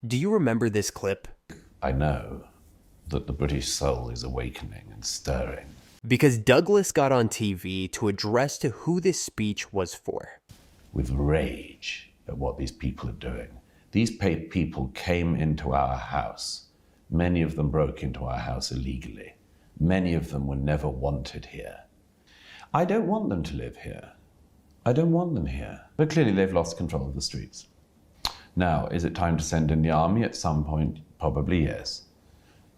Do you remember this clip? I know that the British soul is awakening and stirring. Because Douglas got on TV to address to who this speech was for. With rage at what these people are doing. These people came into our house. Many of them broke into our house illegally. Many of them were never wanted here. I don't want them to live here. I don't want them here. But clearly they've lost control of the streets. Now, is it time to send in the army at some point? Probably yes.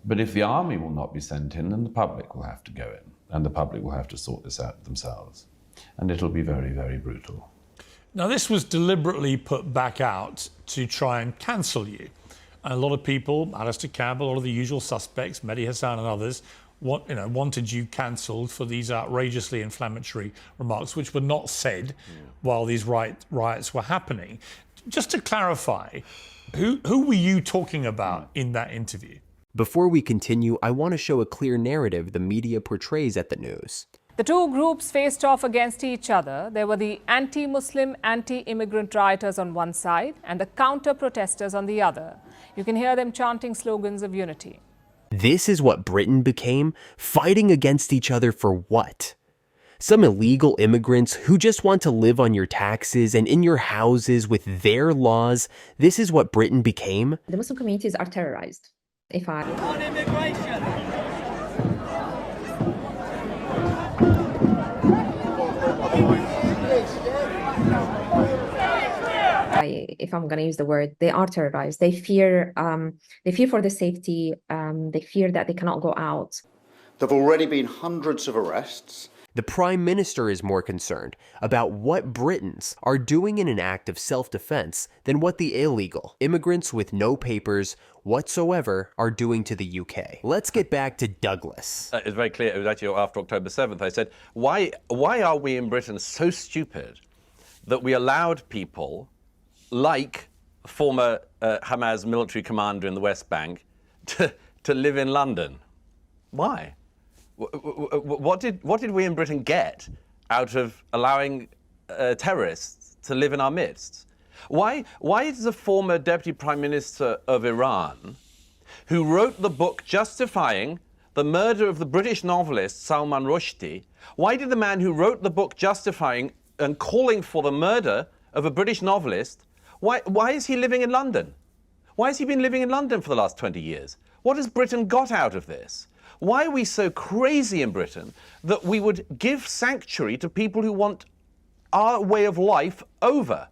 But if the army will not be sent in, then the public will have to go in. And the public will have to sort this out themselves. And it'll be very, very brutal. Now, this was deliberately put back out to try and cancel you. And a lot of people, Alistair Campbell, all of the usual suspects, Mehdi Hassan and others, wanted you cancelled for these outrageously inflammatory remarks, which were not said while these riots were happening. Just to clarify, who were you talking about in that interview? Before we continue, I want to show a clear narrative the media portrays at the news. The two groups faced off against each other. There were the anti-Muslim, anti-immigrant rioters on one side and the counter-protesters on the other. You can hear them chanting slogans of unity. This is what Britain became, fighting against each other for what? Some illegal immigrants who just want to live on your taxes and in your houses with their laws. This is what Britain became? The Muslim communities are terrorized. On immigration. If I'm going to use the word, they are terrorized. They fear for their safety. They fear that they cannot go out. There have already been hundreds of arrests. The Prime Minister is more concerned about what Britons are doing in an act of self-defense than what the illegal immigrants with no papers whatsoever are doing to the UK. Let's get back to Douglas. It's very clear. It was actually after October 7th. I said, why are we in Britain so stupid that we allowed people like former Hamas military commander in the West Bank to live in London? Why? What did we in Britain get out of allowing terrorists to live in our midst? Why is the former Deputy Prime Minister of Iran, who wrote the book justifying the murder of the British novelist Salman Rushdie, why did the man who wrote the book justifying and calling for the murder of a British novelist, why is he living in London? Why has he been living in London for the last 20 years? What has Britain got out of this? Why are we so crazy in Britain that we would give sanctuary to people who want our way of life over?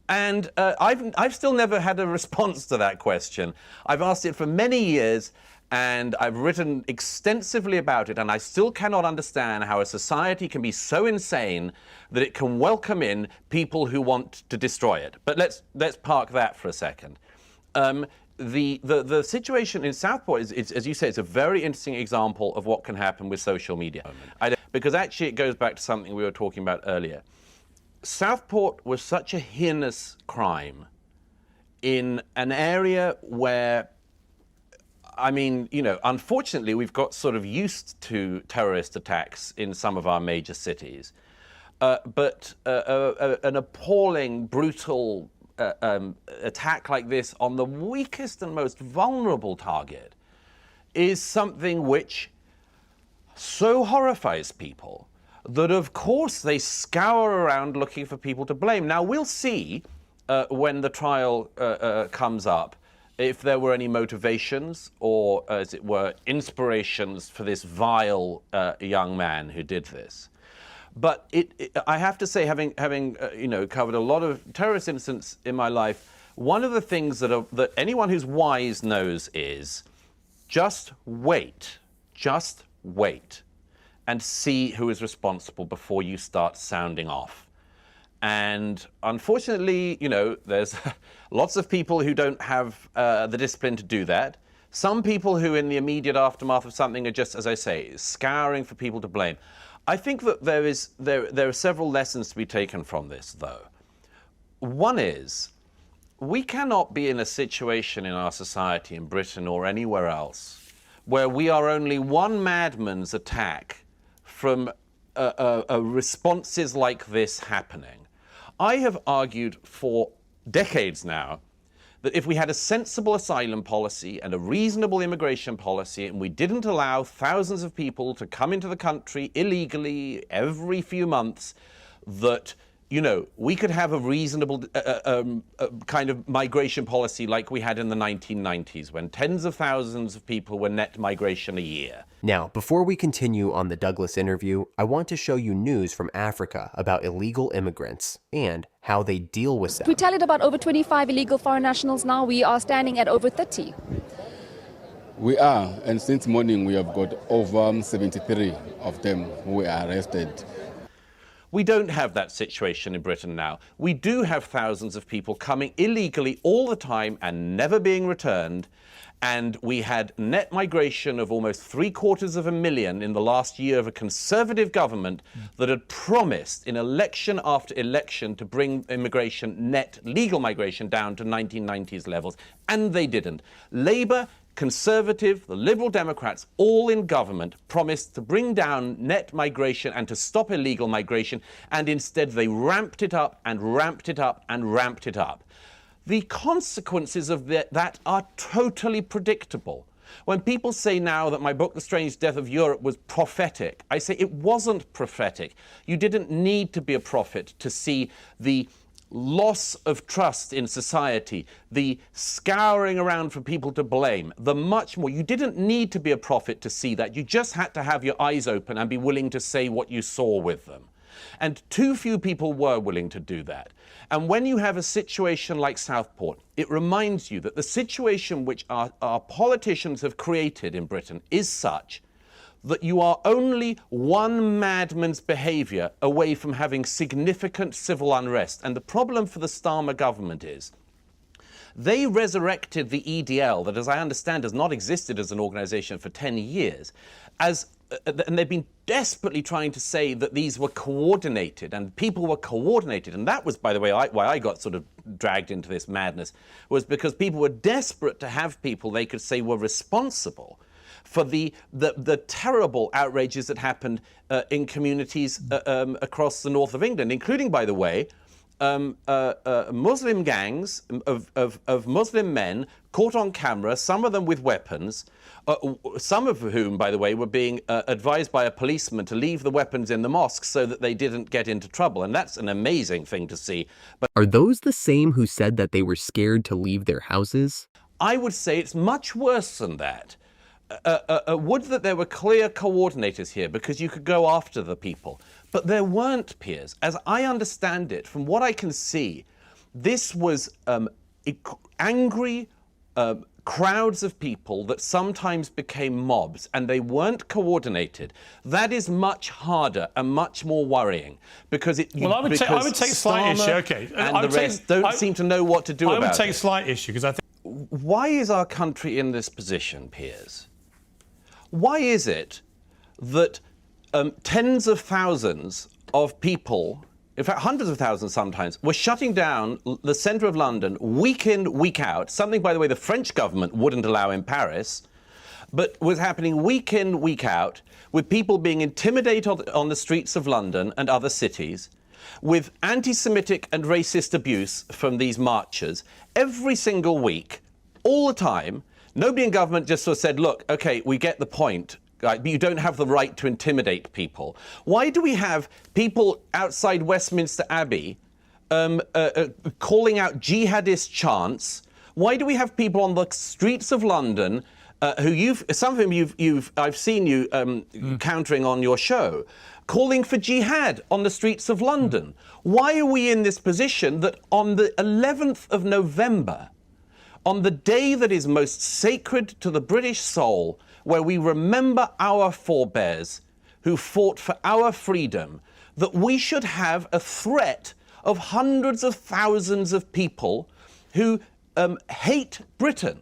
And I've still never had a response to that question. I've asked it for many years, and I've written extensively about it, and I still cannot understand how a society can be so insane that it can welcome in people who want to destroy it. But let's park that for a second. The situation in Southport is, as you say, it's a very interesting example of what can happen with social media. Because actually it goes back to something we were talking about earlier. Southport was such a heinous crime in an area where, I mean, unfortunately we've got sort of used to terrorist attacks in some of our major cities. But an appalling, brutal attack like this on the weakest and most vulnerable target is something which so horrifies people that, of course, they scour around looking for people to blame. Now, we'll see when the trial comes up if there were any motivations or, as it were, inspirations for this vile young man who did this. But I have to say, having covered a lot of terrorist incidents in my life, one of the things that anyone who's wise knows is just wait, and see who is responsible before you start sounding off. And unfortunately, there's lots of people who don't have the discipline to do that. Some people who, in the immediate aftermath of something, are just, as I say, scouring for people to blame. I think that there are several lessons to be taken from this, though. One is, we cannot be in a situation in our society, in Britain or anywhere else, where we are only one madman's attack from responses like this happening. I have argued for decades now that if we had a sensible asylum policy and a reasonable immigration policy, and we didn't allow thousands of people to come into the country illegally every few months, that, you know, we could have a reasonable kind of migration policy like we had in the 1990s, when tens of thousands of people were net migration a year. Now, before we continue on the Douglas interview, I want to show you news from Africa about illegal immigrants and how they deal with them. We tallied about over 25 illegal foreign nationals now. We are standing at over 30. We are, and since morning we have got over 73 of them who were arrested. We don't have that situation in Britain now. We do have thousands of people coming illegally all the time and never being returned. And we had net migration of almost 750,000 in the last year of a Conservative government that had promised in election after election to bring immigration, net legal migration, down to 1990s levels. And they didn't. Labour, Conservative, the Liberal Democrats, all in government, promised to bring down net migration and to stop illegal migration, and instead they ramped it up and ramped it up and ramped it up. The consequences of that are totally predictable. When people say now that my book, The Strange Death of Europe, was prophetic, I say it wasn't prophetic. You didn't need to be a prophet to see the loss of trust in society, the scouring around for people to blame, the much more. You didn't need to be a prophet to see that. You just had to have your eyes open and be willing to say what you saw with them. And too few people were willing to do that. And when you have a situation like Southport, it reminds you that the situation which our politicians have created in Britain is such that you are only one madman's behaviour away from having significant civil unrest. And the problem for the Starmer government is they resurrected the EDL, that, as I understand, has not existed as an organisation for 10 years, and they've been desperately trying to say that these were coordinated and people were coordinated. And that was, by the way, why I got sort of dragged into this madness, was because people were desperate to have people they could say were responsible for the terrible outrages that happened in communities across the north of England, including, by the way, Muslim gangs of Muslim men caught on camera, some of them with weapons, some of whom, by the way, were being advised by a policeman to leave the weapons in the mosque so that they didn't get into trouble. And that's an amazing thing to see. But Are those the same who said that they were scared to leave their houses? I would say it's much worse than that. Would that there were clear coordinators here, because you could go after the people. But there weren't, Piers. As I understand it, from what I can see, this was angry crowds of people that sometimes became mobs, and they weren't coordinated. That is much harder and much more worrying, because it. Well, I would take slight issue. Okay, and the rest don't seem to know what to do about it. I would take slight issue, because I think. Why is our country in this position, Piers? Why is it that tens of thousands of people, in fact hundreds of thousands sometimes, were shutting down the centre of London week in, week out, something, by the way, the French government wouldn't allow in Paris, but was happening week in, week out, with people being intimidated on the streets of London and other cities, with anti-Semitic and racist abuse from these marchers every single week, all the time? Nobody in government just sort of said, look, OK, we get the point, right, but you don't have the right to intimidate people. Why do we have people outside Westminster Abbey calling out jihadist chants? Why do we have people on the streets of London who some of whom I've seen you countering on your show, calling for jihad on the streets of London? Why are we in this position that on the 11th of November, on the day that is most sacred to the British soul, where we remember our forebears who fought for our freedom, that we should have a threat of hundreds of thousands of people who hate Britain,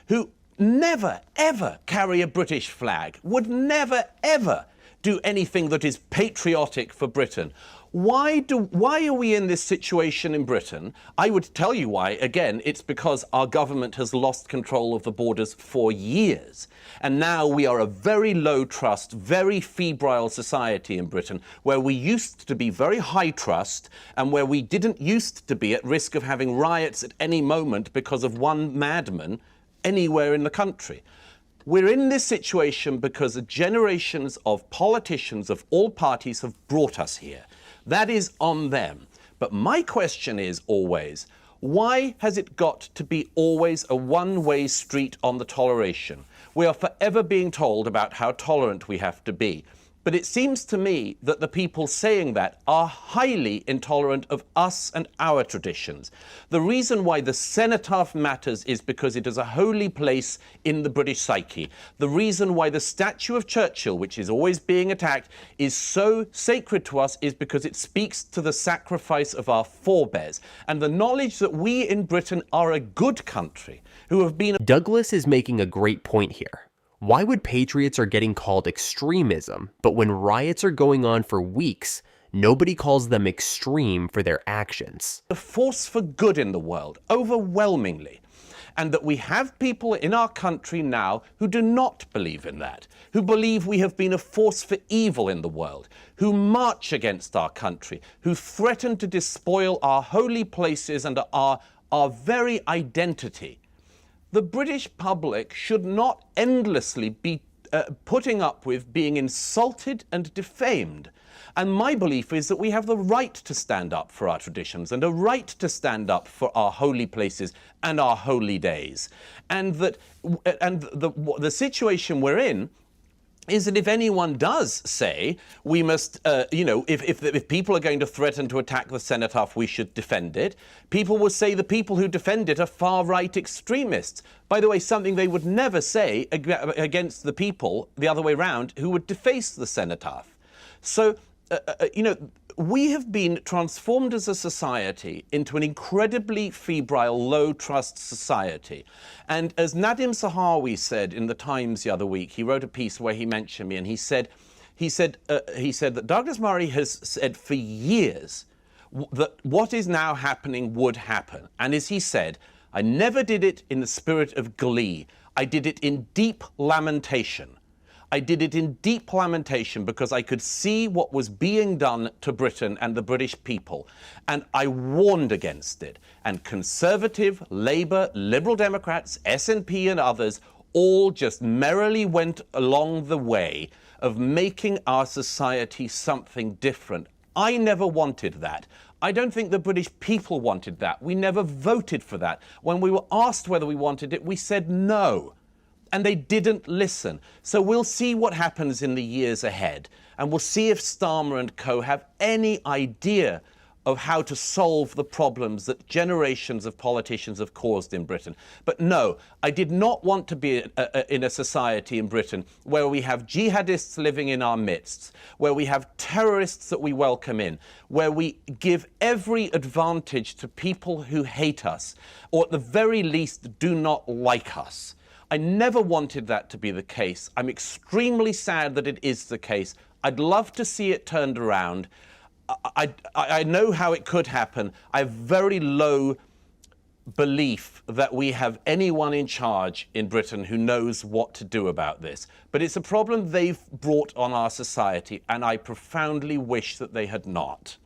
who never, ever carry a British flag, would never, ever do anything that is patriotic for Britain? Why are we in this situation in Britain? I would tell you why. Again, it's because our government has lost control of the borders for years. And now we are a very low trust, very febrile society in Britain, where we used to be very high trust and where we didn't used to be at risk of having riots at any moment because of one madman anywhere in the country. We're in this situation because generations of politicians of all parties have brought us here. That is on them. But my question is always, why has it got to be always a one-way street on the toleration? We are forever being told about how tolerant we have to be. But it seems to me that the people saying that are highly intolerant of us and our traditions. The reason why the cenotaph matters is because it is a holy place in the British psyche. The reason why the statue of Churchill, which is always being attacked, is so sacred to us is because it speaks to the sacrifice of our forebears and the knowledge that we in Britain are a good country who have been... Douglas is making a great point here. Why would patriots are getting called extremism, but when riots are going on for weeks, nobody calls them extreme for their actions? A force for good in the world, overwhelmingly. And that we have people in our country now who do not believe in that, who believe we have been a force for evil in the world, who march against our country, who threaten to despoil our holy places and our very identity. The British public should not endlessly be putting up with being insulted and defamed. And my belief is that we have the right to stand up for our traditions and a right to stand up for our holy places and our holy days. And that the situation we're in is that if anyone does say we must, if people are going to threaten to attack the cenotaph, we should defend it, people will say the people who defend it are far-right extremists. By the way, something they would never say against the people, the other way around, who would deface the cenotaph. So, we have been transformed as a society into an incredibly febrile, low-trust society. And as Nadim Zahawi said in the Times the other week, he wrote a piece where he mentioned me, and he said that Douglas Murray has said for years that what is now happening would happen. And as he said, I never did it in the spirit of glee. I did it in deep lamentation. I did it in deep lamentation because I could see what was being done to Britain and the British people. And I warned against it. And Conservative, Labour, Liberal Democrats, SNP and others all just merrily went along the way of making our society something different. I never wanted that. I don't think the British people wanted that. We never voted for that. When we were asked whether we wanted it, we said no. And they didn't listen. So we'll see what happens in the years ahead. And we'll see if Starmer and co have any idea of how to solve the problems that generations of politicians have caused in Britain. But no, I did not want to be in a society in Britain where we have jihadists living in our midst, where we have terrorists that we welcome in, where we give every advantage to people who hate us, or at the very least do not like us. I never wanted that to be the case. I'm extremely sad that it is the case. I'd love to see it turned around. I know how it could happen. I have very low belief that we have anyone in charge in Britain who knows what to do about this. But it's a problem they've brought on our society, and I profoundly wish that they had not.